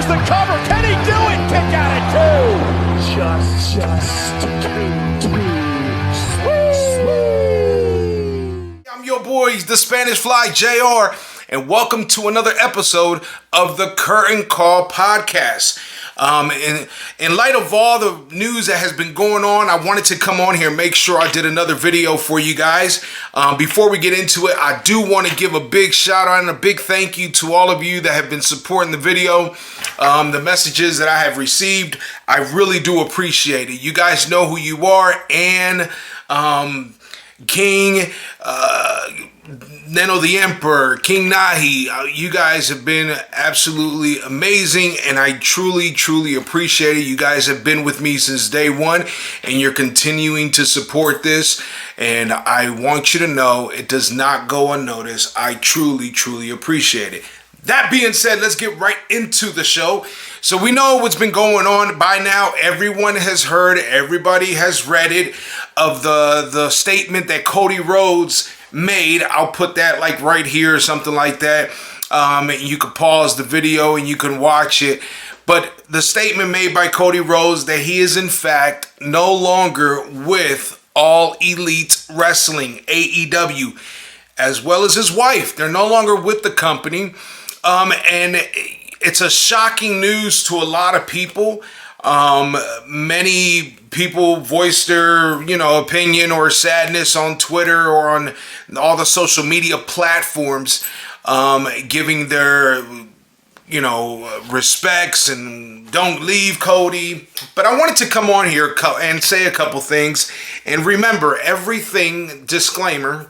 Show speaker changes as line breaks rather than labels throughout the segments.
There's the cover. Can he do it? Kick out at two. Just sweet.
I'm your boys, the Spanish Fly JR, and welcome to another episode of the Curtain Call Podcast. In light of all the news that has been going on, I wanted to come on here and make sure I did another video for you guys. Before we get into it, I do want to give a big shout out and a big thank you to all of you that have been supporting the video. The messages that I have received, I really do appreciate it. You guys know who you are, and King, Neno the Emperor, King Nahi, you guys have been absolutely amazing, and I truly appreciate it. You guys have been with me since day one, and you're continuing to support this, and I want you to know it does not go unnoticed. I truly appreciate it. That being said, let's get right into the show. So we know what's been going on by now. Everyone has heard, everybody has read it, of the statement that Cody Rhodes made. I'll put that like right here or something like that. You can pause the video and you can watch it. But the statement made by Cody Rhodes that he is in fact no longer with All Elite Wrestling, AEW, as well as his wife. They're no longer with the company. And it's a shocking news to a lot of people. Many people voiced their, opinion or sadness on Twitter or on all the social media platforms, giving their, respects and don't leave Cody. But I wanted to come on here and say a couple things. And remember, everything, disclaimer,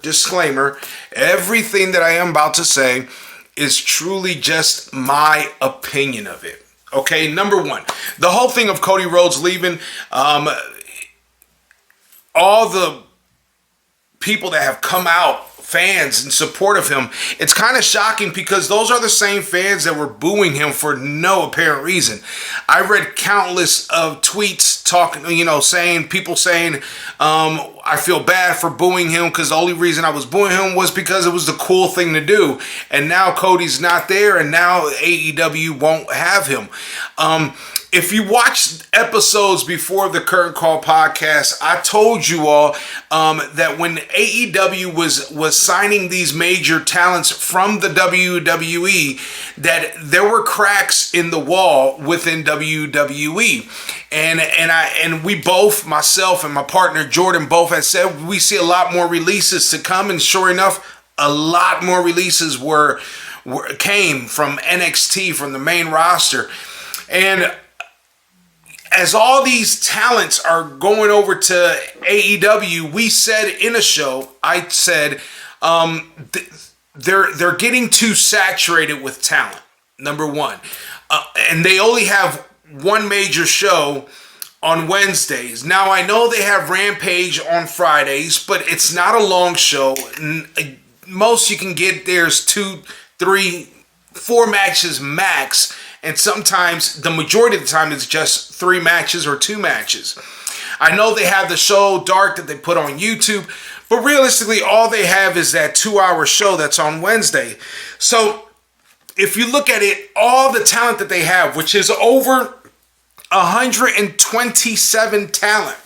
everything that I am about to say is truly just my opinion of it. Okay, number one, the whole thing of Cody Rhodes leaving, all the people that have come out, fans in support of him, it's kind of shocking because those are the same fans that were booing him for no apparent reason. I read countless of tweets talking, people saying, I feel bad for booing him because the only reason I was booing him was because it was the cool thing to do. And now Cody's not there, and now AEW won't have him. If you watched episodes before the Curtain Call podcast, I told you all that when AEW was signing these major talents from the WWE, that there were cracks in the wall within WWE. And we both, myself and my partner Jordan, both had said we see a lot more releases to come, and sure enough, a lot more releases came from NXT, from the main roster. And as all these talents are going over to AEW, we said in a show, I said, they're getting too saturated with talent, number one. And they only have one major show on Wednesdays. Now, I know they have Rampage on Fridays, but it's not a long show. Most you can get, there's 2, 3, 4 matches max. And sometimes, the majority of the time, it's just 3 matches or 2 matches. I know they have the show Dark that they put on YouTube, but realistically, all they have is that 2-hour show that's on Wednesday. So, if you look at it, all the talent that they have, which is over 127 talent,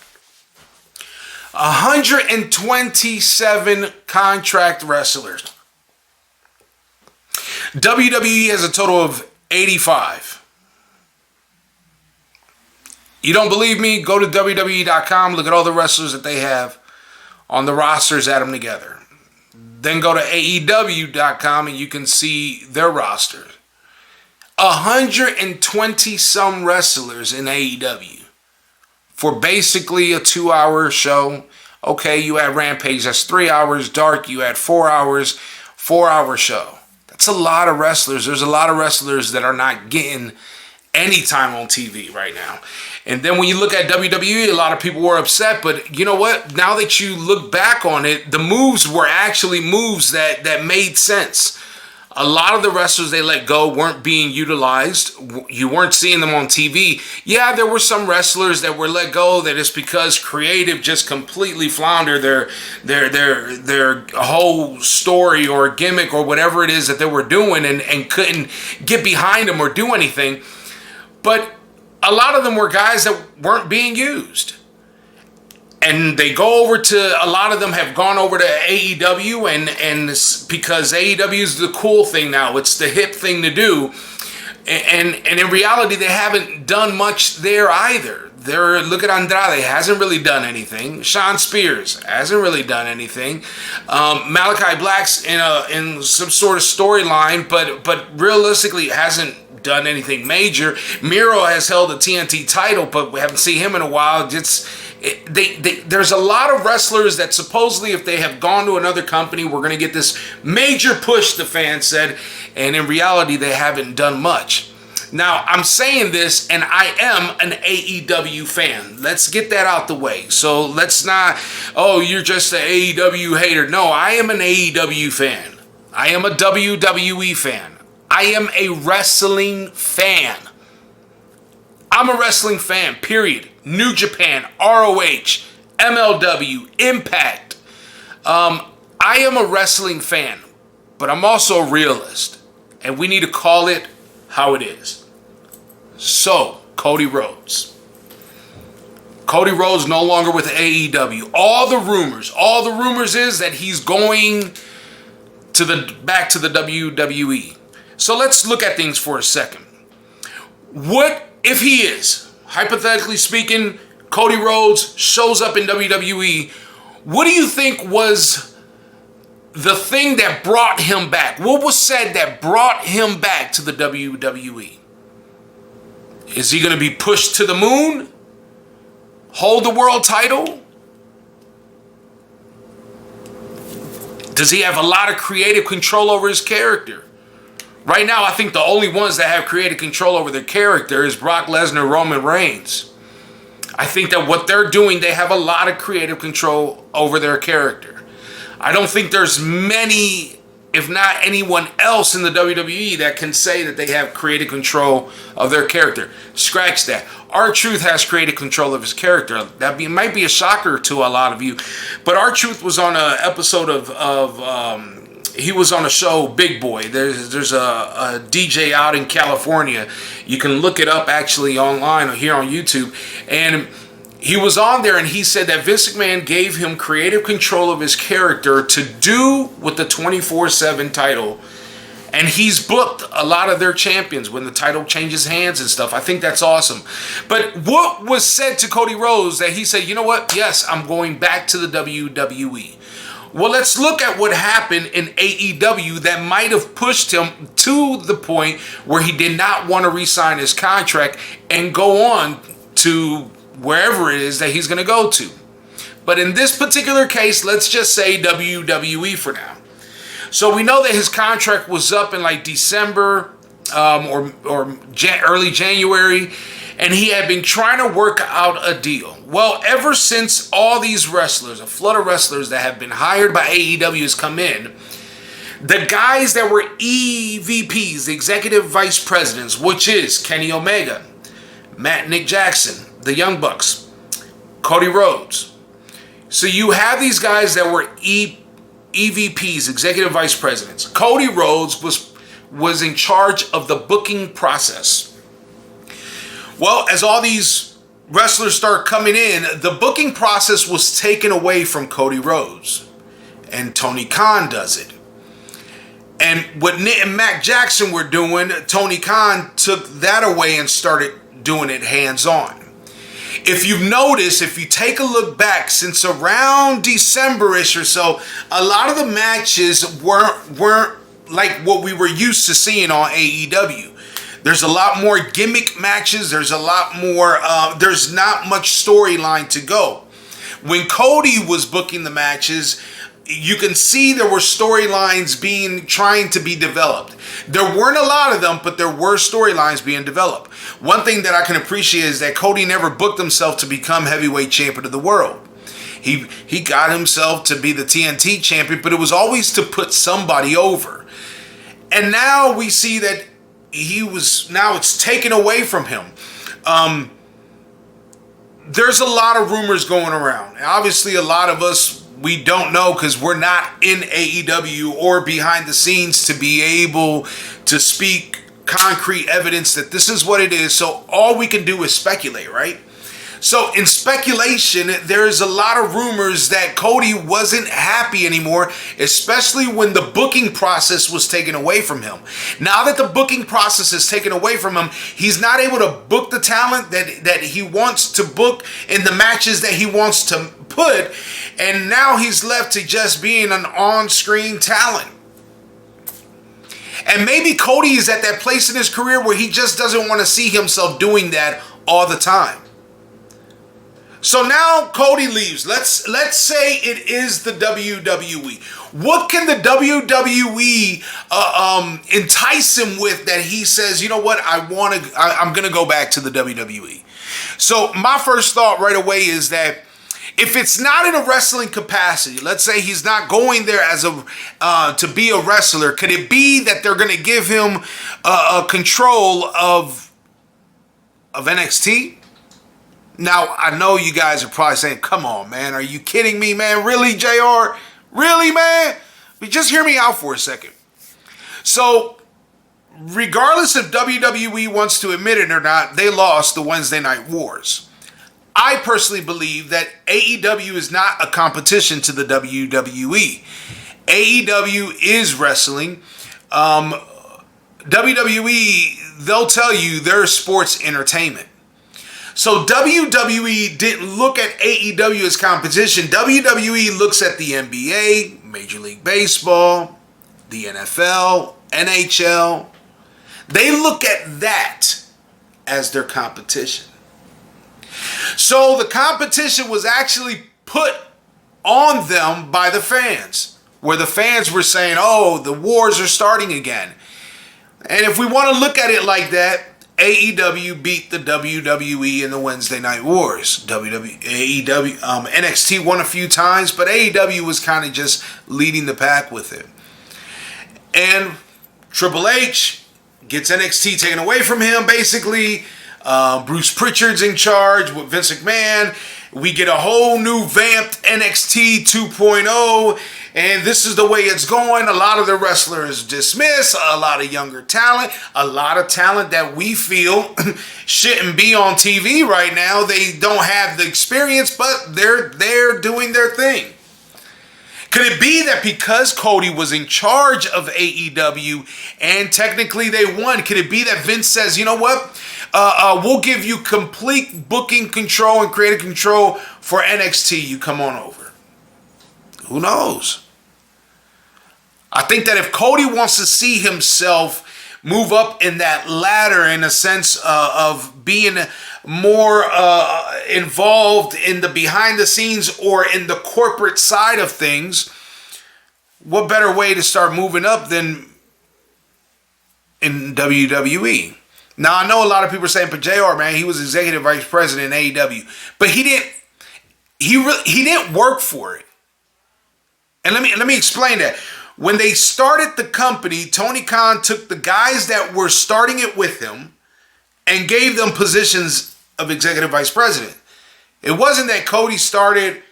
127 contract wrestlers. WWE has a total of 85. You don't believe me? Go to WWE.com, look at all the wrestlers that they have on the rosters, add them together. Then go to AEW.com and you can see their roster. 120 some wrestlers in AEW for basically a 2-hour show. Okay, you add Rampage, that's 3 hours. Dark, you add 4 hours, 4-hour show. That's a lot of wrestlers. There's a lot of wrestlers that are not getting any time on TV right now. And then when you look at WWE, a lot of people were upset. But you know what? Now that you look back on it, the moves were actually moves that made sense. A lot of the wrestlers they let go weren't being utilized. You weren't seeing them on TV. Yeah, there were some wrestlers that were let go that is because creative just completely floundered their whole story or gimmick or whatever it is that they were doing and couldn't get behind them or do anything. But a lot of them were guys that weren't being used. And they go over to, a lot of them have gone over to AEW, and because AEW is the cool thing now, it's the hip thing to do. And in reality, they haven't done much there either. Look at Andrade, hasn't really done anything. Sean Spears hasn't really done anything. Malachi Black's in some sort of storyline, but realistically hasn't done anything major. Miro has held the TNT title, but we haven't seen him in a while. There's a lot of wrestlers that supposedly, if they have gone to another company, we're going to get this major push, the fans said, and in reality, they haven't done much. Now, I'm saying this, and I am an AEW fan. Let's get that out the way. So let's not, oh, you're just an AEW hater. No, I am an AEW fan. I am a WWE fan. I am a wrestling fan. I'm a wrestling fan, period. New Japan, ROH, MLW, Impact. I am a wrestling fan, but I'm also a realist. And we need to call it how it is. So, Cody Rhodes. Cody Rhodes no longer with AEW. All the rumors is that he's going back to the WWE. So let's look at things for a second. What if he is, hypothetically speaking, Cody Rhodes shows up in WWE? What do you think was the thing that brought him back? What was said that brought him back to the WWE? Is he going to be pushed to the moon? Hold the world title? Does he have a lot of creative control over his character? Right now, I think the only ones that have creative control over their character is Brock Lesnar, Roman Reigns. I think that what they're doing, they have a lot of creative control over their character. I don't think there's many, if not anyone else in the WWE that can say that they have creative control of their character. Scratch that. R-Truth has creative control of his character. Might be a shocker to a lot of you. But R-Truth was on an episode he was on a show, Big Boy. There's a DJ out in California. You can look it up actually online or here on YouTube. And he was on there and he said that Vince McMahon gave him creative control of his character to do with the 24/7 title. And he's booked a lot of their champions when the title changes hands and stuff. I think that's awesome. But what was said to Cody Rhodes that he said, you know what? Yes, I'm going back to the WWE. Well, let's look at what happened in AEW that might have pushed him to the point where he did not want to re-sign his contract and go on to wherever it is that he's going to go to. But in this particular case, let's just say WWE for now. So we know that his contract was up in like December or early January, and he had been trying to work out a deal. Well, ever since all these wrestlers, a flood of wrestlers that have been hired by AEW has come in, the guys that were EVPs, the executive vice presidents, which is Kenny Omega, Nick Jackson, the Young Bucks, Cody Rhodes. So you have these guys that were EVPs, executive vice presidents. Cody Rhodes was in charge of the booking process. Well, as all these wrestlers start coming in, the booking process was taken away from Cody Rhodes. And Tony Khan does it. And what Nick and Mac Jackson were doing, Tony Khan took that away and started doing it hands-on. If you've noticed, if you take a look back since around December-ish or so, a lot of the matches weren't like what we were used to seeing on AEW. There's a lot more gimmick matches. There's a lot more, there's not much storyline to go. When Cody was booking the matches, you can see there were storylines trying to be developed. There weren't a lot of them, but there were storylines being developed. One thing that I can appreciate is that Cody never booked himself to become heavyweight champion of the world. He got himself to be the TNT champion, but it was always to put somebody over. And now we see that now it's taken away from him. There's a lot of rumors going around. And obviously, a lot of us, we don't know because we're not in AEW or behind the scenes to be able to speak concrete evidence that this is what it is. So all we can do is speculate, right? So in speculation, there's a lot of rumors that Cody wasn't happy anymore, especially when the booking process was taken away from him. Now that the booking process is taken away from him, he's not able to book the talent that he wants to book in the matches that he wants to put. And now he's left to just being an on-screen talent. And maybe Cody is at that place in his career where he just doesn't want to see himself doing that all the time. So now Cody leaves. Let's say it is the WWE. What can the WWE entice him with that he says, you know what, I'm going to go back to the WWE? So my first thought right away is that if it's not in a wrestling capacity, let's say he's not going there as to be a wrestler, could it be that they're going to give him a control of NXT? Now, I know you guys are probably saying, come on, man. Are you kidding me, man? Really, JR? Really, man? But just hear me out for a second. So, regardless if WWE wants to admit it or not, they lost the Wednesday Night Wars. I personally believe that AEW is not a competition to the WWE. AEW is wrestling. WWE, they'll tell you they're sports entertainment. So WWE didn't look at AEW as competition. WWE looks at the NBA, Major League Baseball, the NFL, NHL. They look at that as their competition. So the competition was actually put on them by the fans, where the fans were saying, oh, the wars are starting again. And if we want to look at it like that, AEW beat the WWE in the Wednesday Night Wars. NXT won a few times, but AEW was kind of just leading the pack with it. And Triple H gets NXT taken away from him, basically. Bruce Pritchard's in charge with Vince McMahon. We get a whole new vamped NXT 2.0, and this is the way it's going. A lot of the wrestlers dismissed, a lot of younger talent, a lot of talent that we feel shouldn't be on TV right now. They don't have the experience, but they're doing their thing. Could it be that because Cody was in charge of AEW and technically they won, could it be that Vince says, you know what? We'll give you complete booking control and creative control for NXT. You come on over. Who knows? I think that if Cody wants to see himself move up in that ladder in a sense of being more involved in the behind the scenes or in the corporate side of things, what better way to start moving up than in WWE? Now, I know a lot of people are saying, but JR, man, he was executive vice president in AEW, but he didn't work for it. And let me explain that. When they started the company, Tony Khan took the guys that were starting it with him and gave them positions of executive vice president. It wasn't that Cody started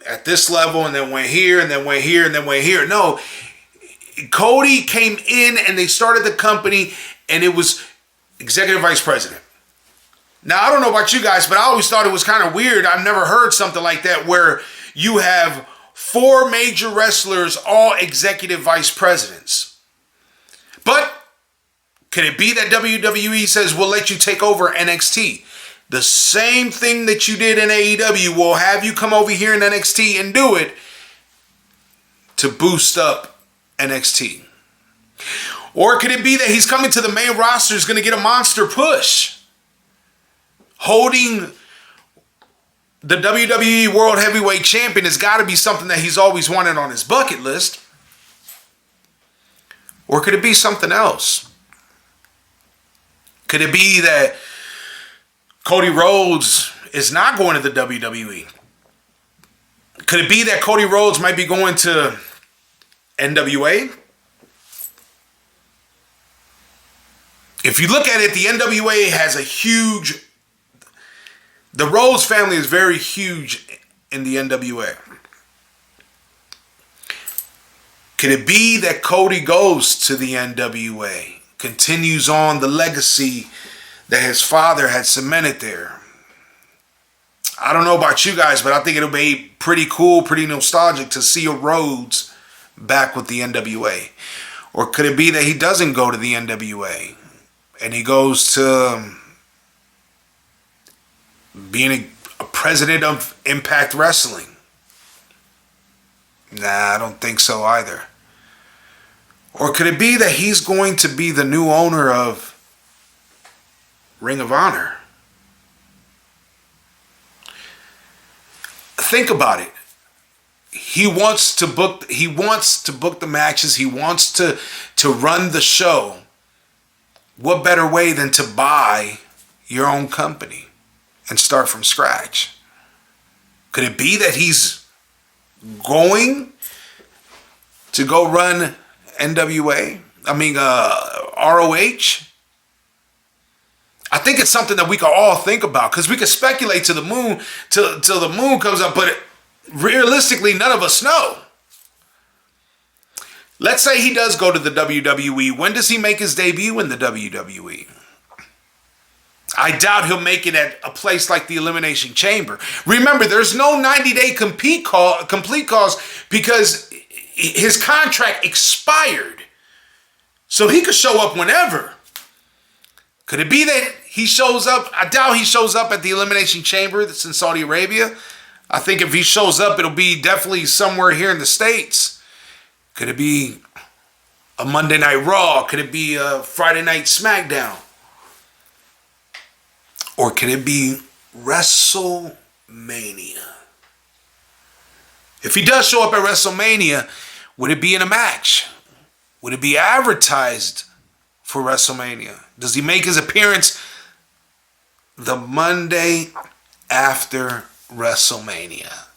at this level and then went here and then went here and then went here. No, Cody came in and they started the company and it was executive vice president. Now, I don't know about you guys, but I always thought it was kind of weird. I've never heard something like that where you have 4 major wrestlers, all executive vice presidents. But could it be that WWE says, we'll let you take over NXT? The same thing that you did in AEW, we'll have you come over here in NXT and do it to boost up NXT. Or could it be that he's coming to the main roster, is going to get a monster push, holding the WWE World Heavyweight Champion has got to be something that he's always wanted on his bucket list. Or could it be something else? Could it be that Cody Rhodes is not going to the WWE? Could it be that Cody Rhodes might be going to NWA? If you look at it, the NWA has a huge... The Rhodes family is very huge in the NWA. Could it be that Cody goes to the NWA? continues on the legacy that his father had cemented there. I don't know about you guys, but I think it'll be pretty cool, pretty nostalgic to see a Rhodes back with the NWA. Or could it be that he doesn't go to the NWA and he goes to being a president of Impact Wrestling? Nah, I don't think so either. Or could it be that he's going to be the new owner of Ring of Honor? Think about it. He wants to book the matches. He wants to run the show. What better way than to buy your own company and start from scratch? Could it be that he's going to go run NWA? ROH? I think it's something that we can all think about, because we can speculate to the moon till the moon comes up, but realistically, none of us know. Let's say he does go to the WWE. When does he make his debut in the WWE? I doubt he'll make it at a place like the Elimination Chamber. Remember, there's no 90-day complete calls because his contract expired. So he could show up whenever. Could it be that he shows up? I doubt he shows up at the Elimination Chamber that's in Saudi Arabia. I think if he shows up, it'll be definitely somewhere here in the States. Could it be a Monday Night Raw? Could it be a Friday Night SmackDown? Or could it be WrestleMania? If he does show up at WrestleMania, would it be in a match? Would it be advertised for WrestleMania? Does he make his appearance the Monday after WrestleMania?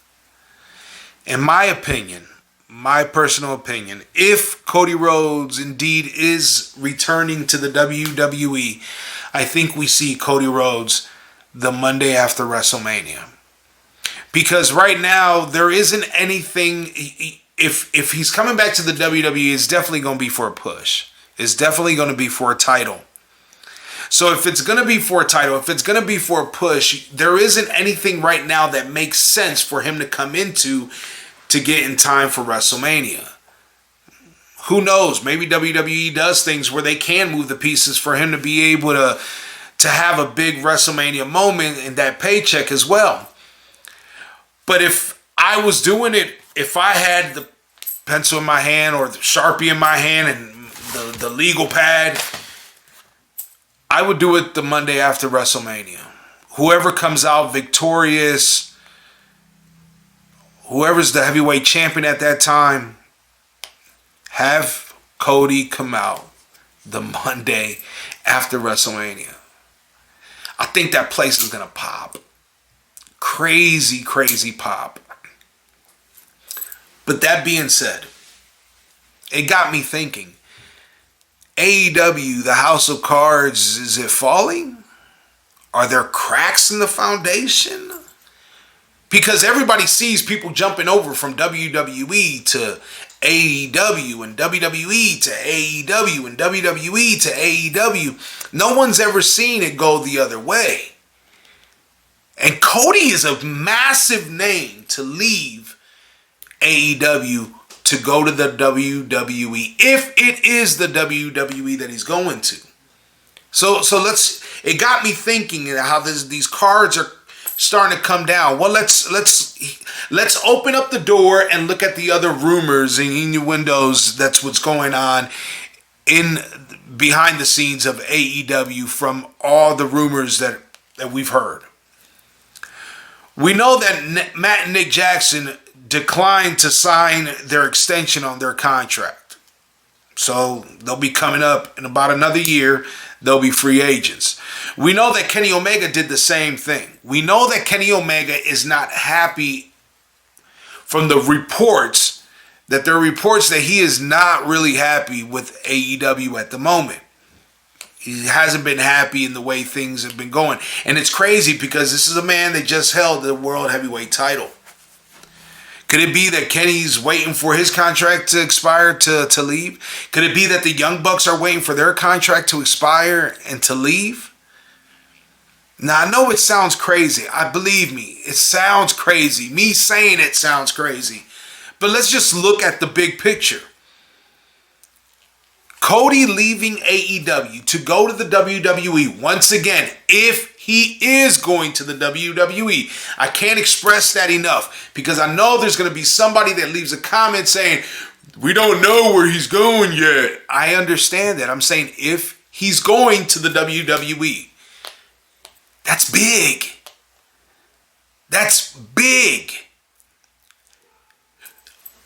In my opinion, my personal opinion, if Cody Rhodes indeed is returning to the WWE, I think we see Cody Rhodes the Monday after WrestleMania. Because right now, there isn't anything. If he's coming back to the WWE, it's definitely going to be for a push. It's definitely going to be for a title. So if it's going to be for a title, if it's going to be for a push, there isn't anything right now that makes sense for him to come into to get in time for WrestleMania. Who knows? Maybe WWE does things where they can move the pieces for him to be able to have a big WrestleMania moment in that paycheck as well. But if I was doing it, if I had the pencil in my hand or the Sharpie in my hand and the legal pad, I would do it the Monday after WrestleMania. Whoever comes out victorious, whoever's the heavyweight champion at that time, have Cody come out the Monday after WrestleMania. I think that place is going to pop. Crazy, crazy pop. But that being said, it got me thinking. AEW, the House of Cards, is it falling? Are there cracks in the foundation? Because everybody sees people jumping over from WWE to AEW and WWE to AEW and WWE to AEW. No one's ever seen it go the other way. And Cody is a massive name to leave AEW to go to the WWE, if it is the WWE that he's going to. So it got me thinking how these cards are starting to come down. Well, let's open up the door and look at the other rumors and innuendos. That's what's going on in behind the scenes of AEW from all the rumors that we've heard. We know that Matt and Nick Jackson declined to sign their extension on their contract. So they'll be coming up in about another year. They'll be free agents. We know that Kenny Omega did the same thing. We know that Kenny Omega is not happy from the reports, that there are reports that he is not really happy with AEW at the moment. He hasn't been happy in the way things have been going. And it's crazy because this is a man that just held the World Heavyweight title. Could it be that Kenny's waiting for his contract to expire to leave? Could it be that the Young Bucks are waiting for their contract to expire and to leave? Now, I know it sounds crazy. Believe me, it sounds crazy. Me saying it sounds crazy. But let's just look at the big picture. Cody leaving AEW to go to the WWE once again, if he is going to the WWE. I can't express that enough because I know there's going to be somebody that leaves a comment saying, we don't know where he's going yet. I understand that. I'm saying if he's going to the WWE, that's big. That's big.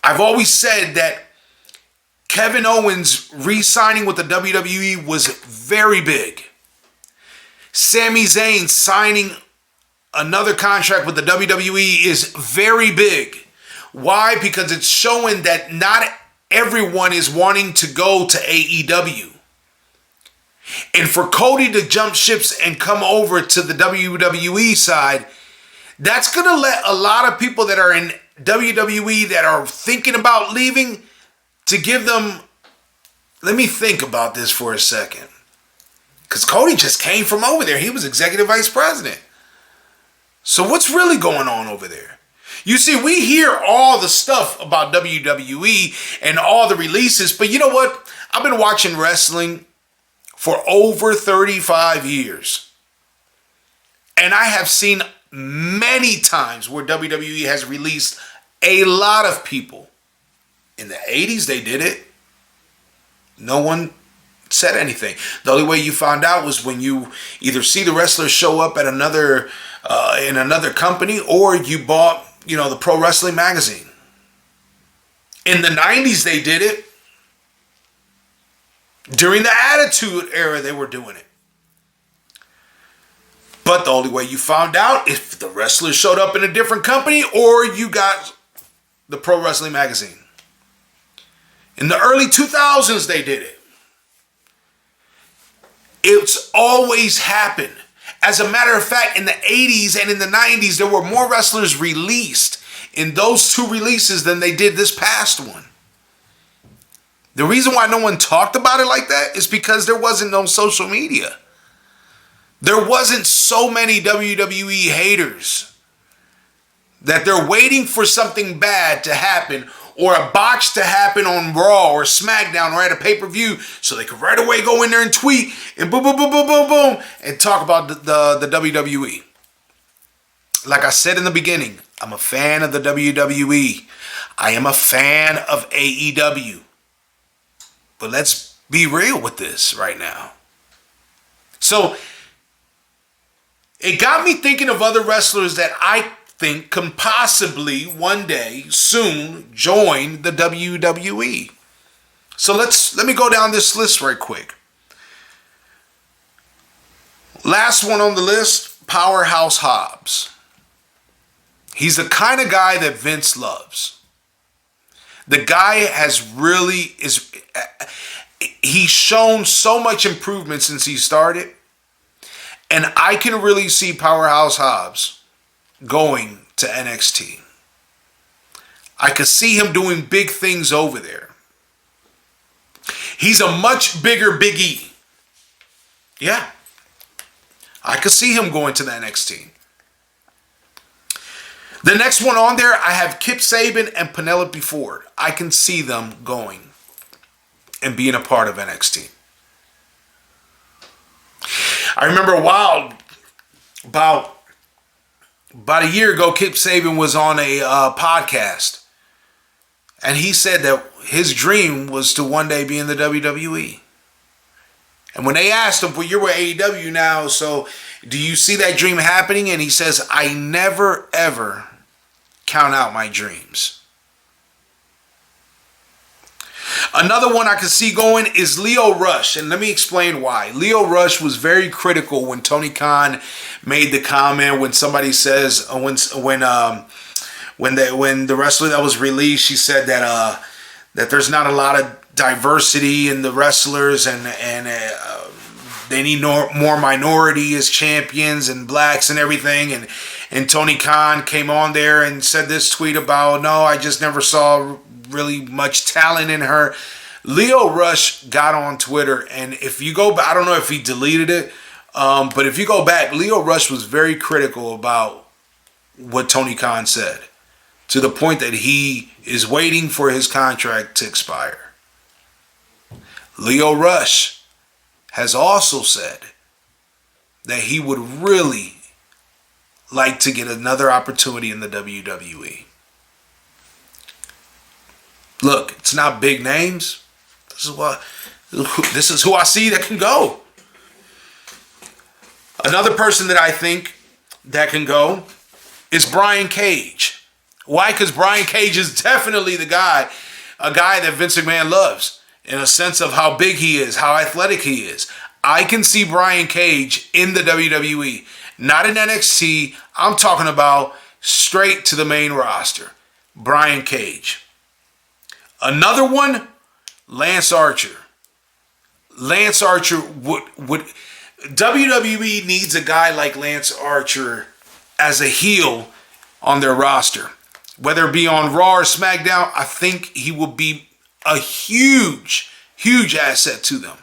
I've always said that Kevin Owens re-signing with the WWE was very big. Sami Zayn signing another contract with the WWE is very big. Why? Because it's showing that not everyone is wanting to go to AEW. And for Cody to jump ships and come over to the WWE side, that's going to let a lot of people that are in WWE that are thinking about leaving to give them, let me think about this for a second. Because Cody just came from over there. He was executive vice president. So what's really going on over there? You see, we hear all the stuff about WWE and all the releases, but you know what? I've been watching wrestling for over 35 years. And I have seen many times where WWE has released a lot of people. In the 80s, they did it. No one said anything. The only way you found out was when you either see the wrestler show up at another in another company, or you bought, the Pro Wrestling magazine. In the 90s, they did it. During the Attitude Era, they were doing it. But the only way you found out if the wrestler showed up in a different company or you got the Pro Wrestling magazine. In the early 2000s, they did it. It's always happened. As a matter of fact, in the 80s and in the 90s, there were more wrestlers released in those two releases than they did this past one. The reason why no one talked about it like that is because there wasn't no social media. There wasn't so many WWE haters that they're waiting for something bad to happen or a botch to happen on Raw or SmackDown or at a pay-per-view so they could right away go in there and tweet and boom, boom, boom, boom, boom, boom, and talk about the WWE. Like I said in the beginning, I'm a fan of the WWE. I am a fan of AEW. But let's be real with this right now. So it got me thinking of other wrestlers that I think can possibly one day soon join the WWE. So let me go down this list right quick. Last one on the list, Powerhouse Hobbs. He's the kind of guy that Vince loves. The guy he's shown so much improvement since he started. And I can really see Powerhouse Hobbs going to NXT. I could see him doing big things over there. He's a much bigger Big E. Yeah. I could see him going to the NXT. The next one on there, I have Kip Sabin and Penelope Ford. I can see them going and being a part of NXT. I remember about a year ago, Kip Sabin was on a podcast. And he said that his dream was to one day be in the WWE. And when they asked him, well, you're with AEW now, so do you see that dream happening? And he says, I never, ever count out my dreams. Another one I can see going is Lio Rush, and let me explain why. Lio Rush was very critical when Tony Khan made the comment when somebody says when the wrestler that was released, she said that there's not a lot of diversity in the wrestlers and they need more minority as champions and blacks and everything, And Tony Khan came on there and said this tweet about, no, I just never saw really much talent in her. Lio Rush got on Twitter, and if you go back, I don't know if he deleted it, but if you go back, Lio Rush was very critical about what Tony Khan said, to the point that he is waiting for his contract to expire. Lio Rush has also said that he would really like to get another opportunity in the WWE. Look, it's not big names. This is who I see that can go. Another person that I think that can go is Brian Cage. Why? Because Brian Cage is definitely a guy that Vince McMahon loves, in a sense of how big he is, how athletic he is. I can see Brian Cage in the WWE, not in NXT. I'm talking about straight to the main roster. Brian Cage. Another one, Lance Archer. Lance Archer would WWE needs a guy like Lance Archer as a heel on their roster. Whether it be on Raw or SmackDown, I think he will be a huge, huge asset to them.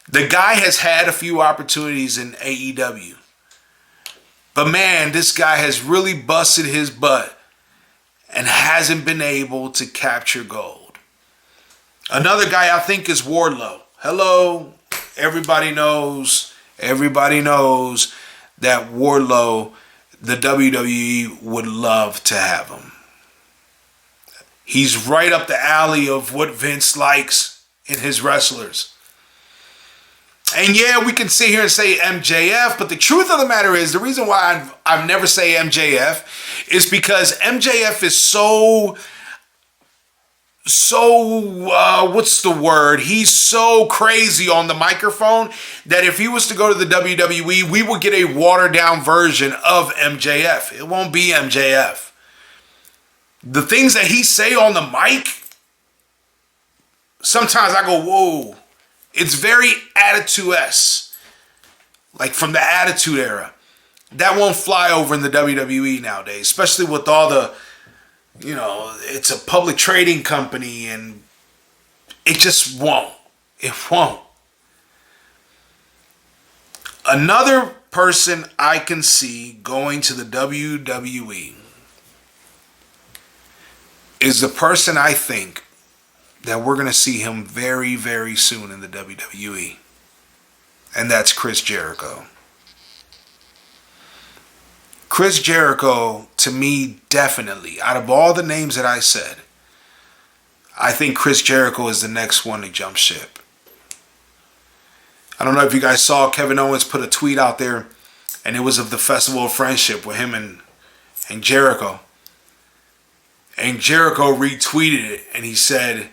The guy has had a few opportunities in AEW. But man, this guy has really busted his butt and hasn't been able to capture gold. Another guy I think is Wardlow. Hello, everybody knows that Wardlow, the WWE would love to have him. He's right up the alley of what Vince likes in his wrestlers. And yeah, we can sit here and say MJF, but the truth of the matter is, the reason why I've never say MJF is because MJF is so what's the word? He's so crazy on the microphone that if he was to go to the WWE, we would get a watered down version of MJF. It won't be MJF. The things that he say on the mic, sometimes I go, whoa. It's very Attitude-esque, like from the Attitude Era. That won't fly over in the WWE nowadays, especially with all the, it's a public trading company, and it just won't. It won't. Another person I can see going to the WWE is the person I think that we're going to see him very, very soon in the WWE. And that's Chris Jericho. Chris Jericho, to me, definitely, out of all the names that I said, I think Chris Jericho is the next one to jump ship. I don't know if you guys saw Kevin Owens put a tweet out there, and it was of the Festival of Friendship with him and Jericho. And Jericho retweeted it, and he said,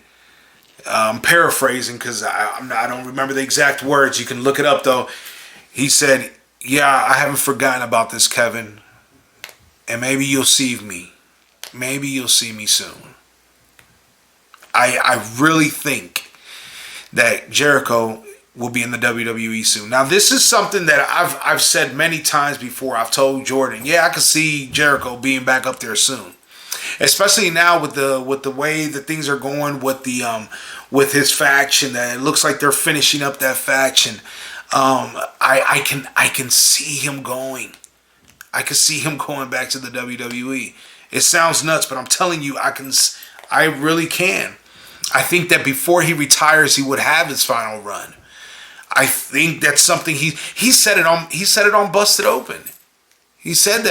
I'm paraphrasing because I don't remember the exact words. You can look it up, though. He said, yeah, I haven't forgotten about this, Kevin. And maybe you'll see me. Maybe you'll see me soon. I really think that Jericho will be in the WWE soon. Now, this is something that I've said many times before. I've told Jordan, yeah, I could see Jericho being back up there soon. Especially now with the way that things are going with his faction, that it looks like they're finishing up that faction. I can see him going. I can see him going back to the WWE. It sounds nuts, but I'm telling you, I really can. I think that before he retires, he would have his final run. I think that's something he said it on Busted Open. He said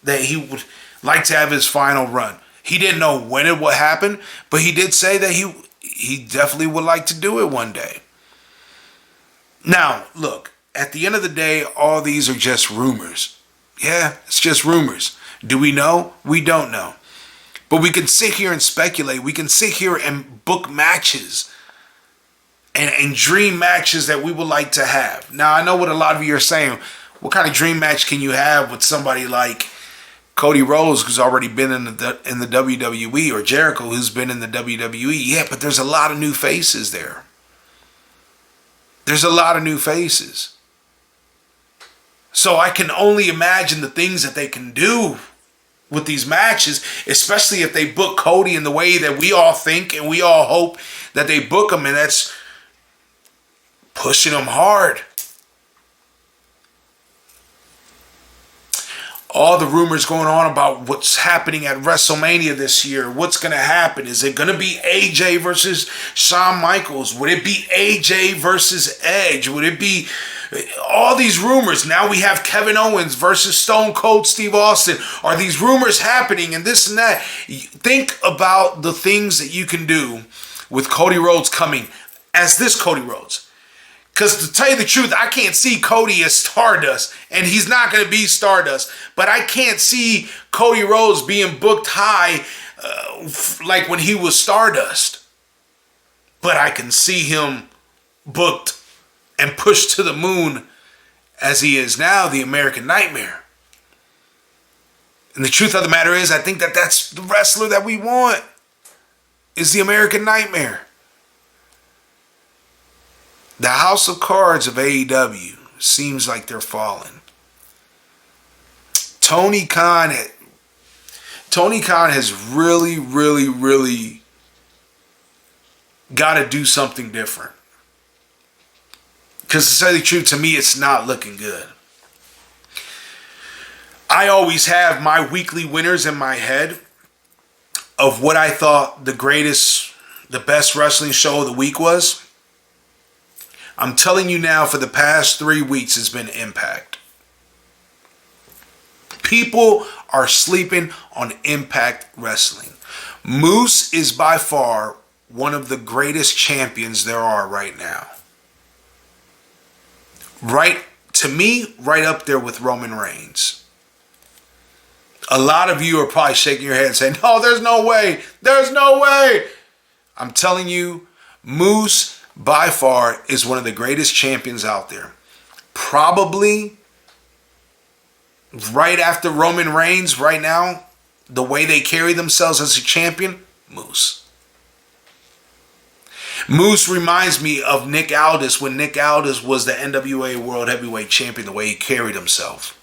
that he would like to have his final run. He didn't know when it would happen, but he did say that he definitely would like to do it one day. Now, look, at the end of the day, all these are just rumors. Yeah, it's just rumors. Do we know? We don't know. But we can sit here and speculate. We can sit here and book matches and dream matches that we would like to have. Now, I know what a lot of you are saying. What kind of dream match can you have with somebody like Cody Rhodes, who's already been in the WWE, or Jericho, who's been in the WWE? Yeah, but there's a lot of new faces there. There's a lot of new faces. So I can only imagine the things that they can do with these matches, especially if they book Cody in the way that we all think and we all hope that they book him, and that's pushing him hard. All the rumors going on about what's happening at WrestleMania this year. What's going to happen? Is it going to be AJ versus Shawn Michaels? Would it be AJ versus Edge? Would it be all these rumors? Now we have Kevin Owens versus Stone Cold Steve Austin. Are these rumors happening and this and that? Think about the things that you can do with Cody Rhodes coming as this Cody Rhodes. Because to tell you the truth, I can't see Cody as Stardust, and he's not going to be Stardust. But I can't see Cody Rhodes being booked high like when he was Stardust. But I can see him booked and pushed to the moon as he is now, the American Nightmare. And the truth of the matter is, I think that that's the wrestler that we want, is the American Nightmare. The house of cards of AEW seems like they're falling. Tony Khan has really got to do something different. Because to tell you the truth, to me, it's not looking good. I always have my weekly winners in my head of what I thought the best wrestling show of the week was. I'm telling you now, for the past 3 weeks, it's been Impact. People are sleeping on Impact Wrestling. Moose is by far one of the greatest champions there are right now. To me, right up there with Roman Reigns. A lot of you are probably shaking your head saying, no, there's no way. There's no way. I'm telling you, Moose by far is one of the greatest champions out there. Probably right after Roman Reigns right now, the way they carry themselves as a champion, Moose. Moose reminds me of Nick Aldis when Nick Aldis was the NWA World Heavyweight Champion, the way he carried himself.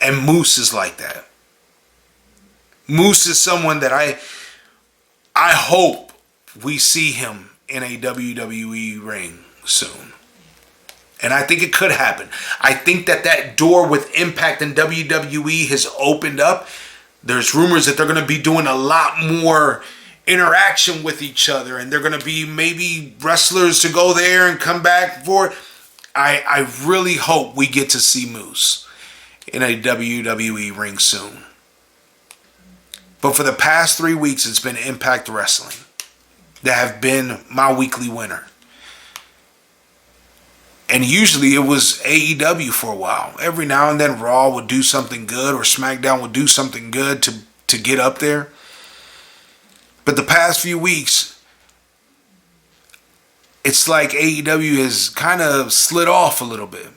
And Moose is like that. Moose is someone that I hope we see him in a WWE ring soon. And I think it could happen. I think that door with Impact and WWE has opened up. There's rumors that they're going to be doing a lot more interaction with each other, and they're going to be maybe wrestlers to go there and come back for. I really hope we get to see Moose in a WWE ring soon. But for the past 3 weeks, it's been Impact Wrestling that have been my weekly winner. And usually it was AEW for a while. Every now and then Raw would do something good, or SmackDown would do something good to get up there. But the past few weeks, it's like AEW has kind of slid off a little bit.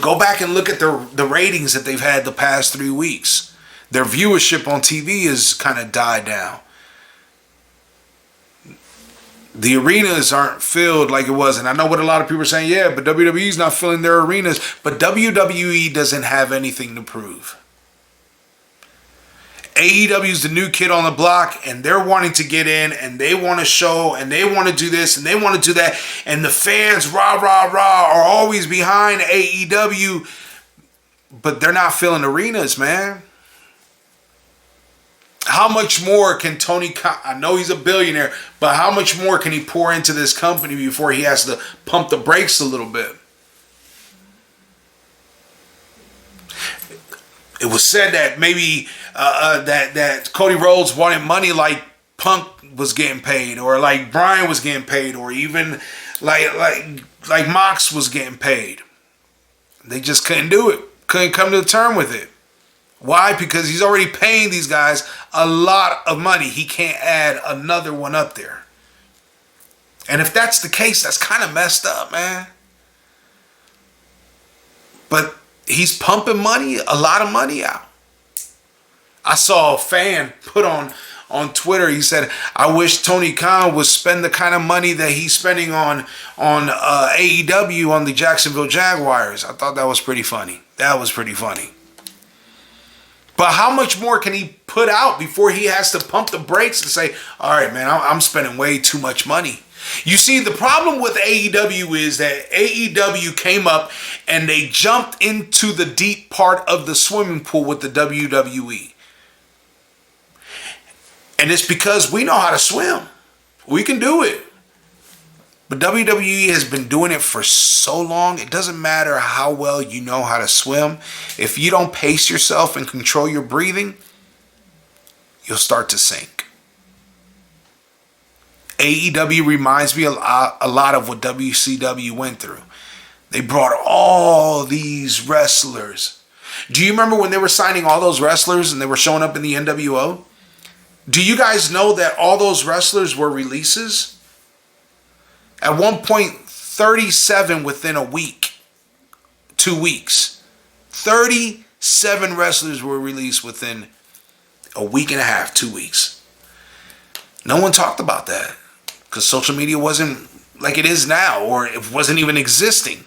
Go back and look at the ratings that they've had the past 3 weeks. Their viewership on TV has kind of died down. The arenas aren't filled like it was. And I know what a lot of people are saying, yeah, but WWE's not filling their arenas. But WWE doesn't have anything to prove. AEW's the new kid on the block, and they're wanting to get in, and they want to show, and they want to do this, and they want to do that. And the fans, rah, rah, rah, are always behind AEW. But they're not filling arenas, man. How much more can Tony Khan, I know he's a billionaire, but how much more can he pour into this company before he has to pump the brakes a little bit? It was said that maybe that Cody Rhodes wanted money like Punk was getting paid, or like Bryan was getting paid, or even like Mox was getting paid. They just couldn't do it. Couldn't come to the term with it. Why? Because he's already paying these guys a lot of money. He can't add another one up there. And if that's the case, that's kind of messed up, man. But he's pumping money, a lot of money out. I saw a fan put on on Twitter. He said, I wish Tony Khan would spend the kind of money that he's spending on AEW on the Jacksonville Jaguars. I thought that was pretty funny. That was pretty funny. But how much more can he put out before he has to pump the brakes and say, all right, man, I'm spending way too much money? You see, the problem with AEW is that AEW came up and they jumped into the deep part of the swimming pool with the WWE. And it's because we know how to swim. We can do it. But WWE has been doing it for so long, it doesn't matter how well you know how to swim. If you don't pace yourself and control your breathing, you'll start to sink. AEW reminds me a lot of what WCW went through. They brought all these wrestlers. Do you remember when they were signing all those wrestlers and they were showing up in the NWO? Do you guys know that all those wrestlers were releases? At one point, 37 within a week, 2 weeks. 37 wrestlers were released within a week and a half, 2 weeks. No one talked about that because social media wasn't like it is now, or it wasn't even existing.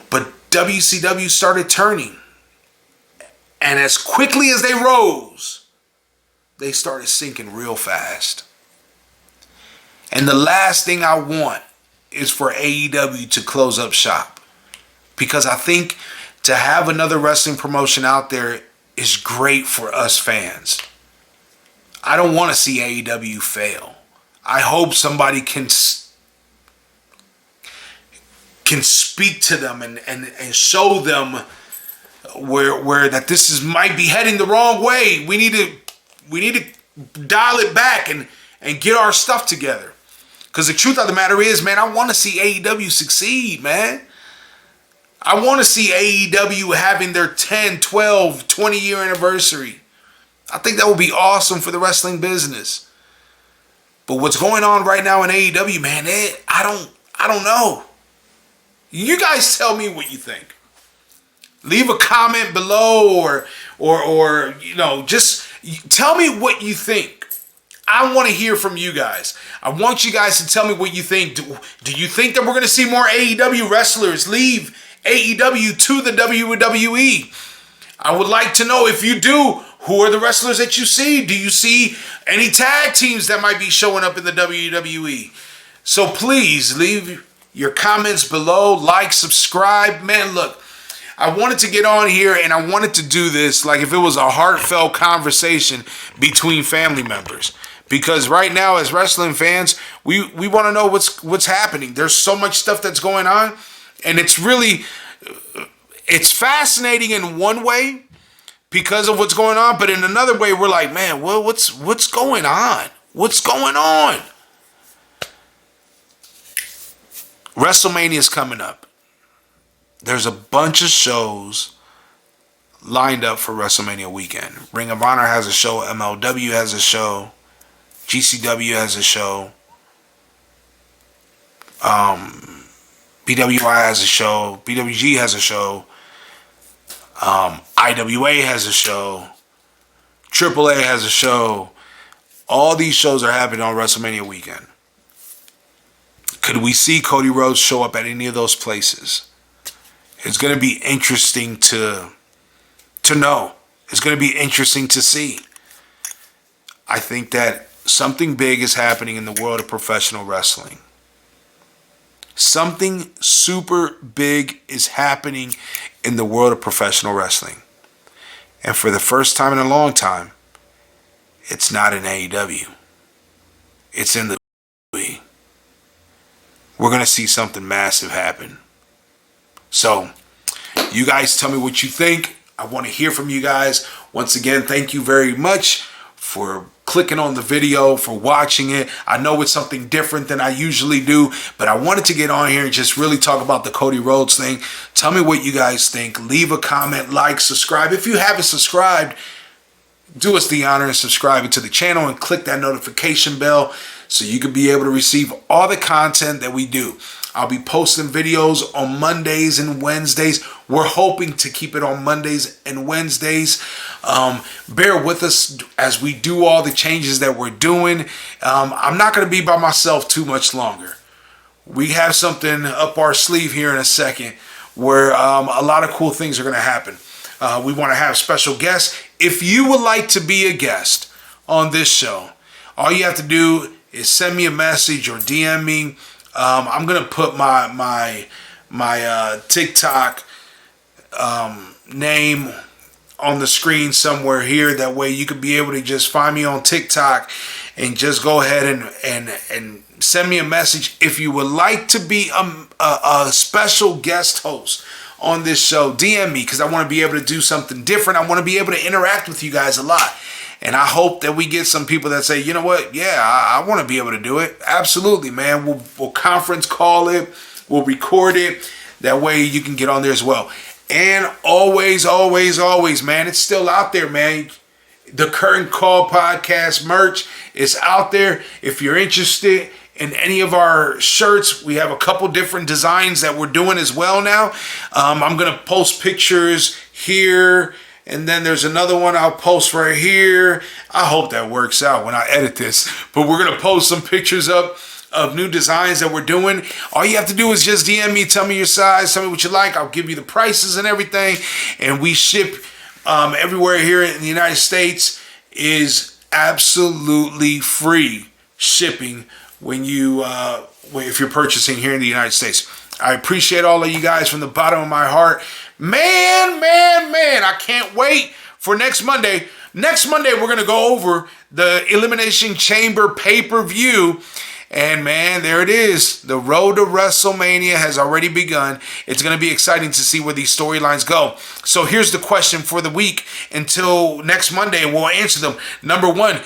But WCW started turning. And as quickly as they rose, they started sinking real fast. And the last thing I want is for AEW to close up shop. Because I think to have another wrestling promotion out there is great for us fans. I don't want to see AEW fail. I hope somebody can speak to them and show them where that this might be heading the wrong way. We need to dial it back and get our stuff together. Because the truth of the matter is, man, I want to see AEW succeed, man. I want to see AEW having their 10, 12, 20-year anniversary. I think that would be awesome for the wrestling business. But what's going on right now in AEW, man, I don't know. You guys tell me what you think. Leave a comment below or just tell me what you think. I want to hear from you guys. I want you guys to tell me what you think. Do you think that we're going to see more AEW wrestlers leave AEW to the WWE? I would like to know, if you do, who are the wrestlers that you see? Do you see any tag teams that might be showing up in the WWE? So please leave your comments below, like, subscribe. Man, look, I wanted to get on here and I wanted to do this like if it was a heartfelt conversation between family members. Because right now, as wrestling fans, we want to know what's happening. There's so much stuff that's going on, and it's fascinating in one way because of what's going on, but in another way, we're like, man, well, what's going on? What's going on? WrestleMania is coming up. There's a bunch of shows lined up for WrestleMania weekend. Ring of Honor has a show. MLW has a show. GCW has a show. BWI has a show. BWG has a show. IWA has a show. AAA has a show. All these shows are happening on WrestleMania weekend. Could we see Cody Rhodes show up at any of those places? It's going to be interesting to know. It's going to be interesting to see. I think that something big is happening in the world of professional wrestling. Something super big is happening in the world of professional wrestling. And for the first time in a long time, it's not in AEW. It's in the WWE. We're going to see something massive happen. So, you guys tell me what you think. I want to hear from you guys. Once again, thank you very much for clicking on the video, for watching it. I know it's something different than I usually do, but I wanted to get on here and just really talk about the Cody Rhodes thing. Tell me what you guys think. Leave a comment, like, subscribe. If you haven't subscribed, do us the honor and subscribe to the channel and click that notification bell so you can be able to receive all the content that we do. I'll be posting videos on Mondays and Wednesdays. We're hoping to keep it on Mondays and Wednesdays. Bear with us as we do all the changes that we're doing. I'm not going to be by myself too much longer. We have something up our sleeve here in a second where a lot of cool things are going to happen. We want to have special guests. If you would like to be a guest on this show, all you have to do is send me a message or DM me. I'm going to put my TikTok name on the screen somewhere here. That way you could be able to just find me on TikTok and just go ahead and send me a message if you would like to be a special guest host on this show. DM me, because I want to be able to do something different. I want to be able to interact with you guys a lot. And I hope that we get some people that say, you know what, yeah, I want to be able to do it. Absolutely, man. We'll conference call it. We'll record it. That way you can get on there as well. And always, man, it's still out there, man. The Curtain Call Podcast merch is out there. If you're interested in any of our shirts, we have a couple different designs that we're doing as well now. I'm going to post pictures here, and then there's another one I'll post right here. I hope that works out when I edit this. But we're going to post some pictures up of new designs that we're doing. All you have to do is just DM me, tell me your size, tell me what you like. I'll give you the prices and everything. And we ship everywhere here in the United States. Is absolutely free shipping when you if you're purchasing here in the United States. I appreciate all of you guys from the bottom of my heart. Man, I can't wait for next Monday. Next Monday, we're going to go over the Elimination Chamber pay-per-view. And man, there it is. The road to WrestleMania has already begun. It's going to be exciting to see where these storylines go. So here's the question for the week until next Monday, and we'll answer them. Number one,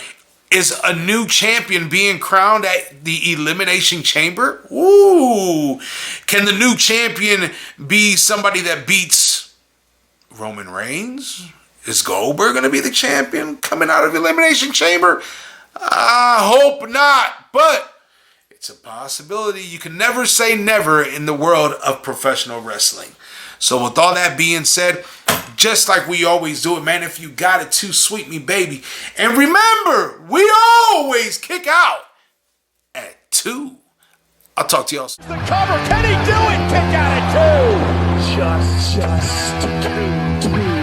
is a new champion being crowned at the Elimination Chamber? Ooh. Can the new champion be somebody that beats Roman Reigns? Is Goldberg going to be the champion coming out of Elimination Chamber? I hope not, but it's a possibility. You can never say never in the world of professional wrestling. So with all that being said, just like we always do it, man, if you got it too, sweet me, baby. And remember, we always kick out at 2. I'll talk to y'all soon.
The cover, can he do it? Kick out at 2. Just 2.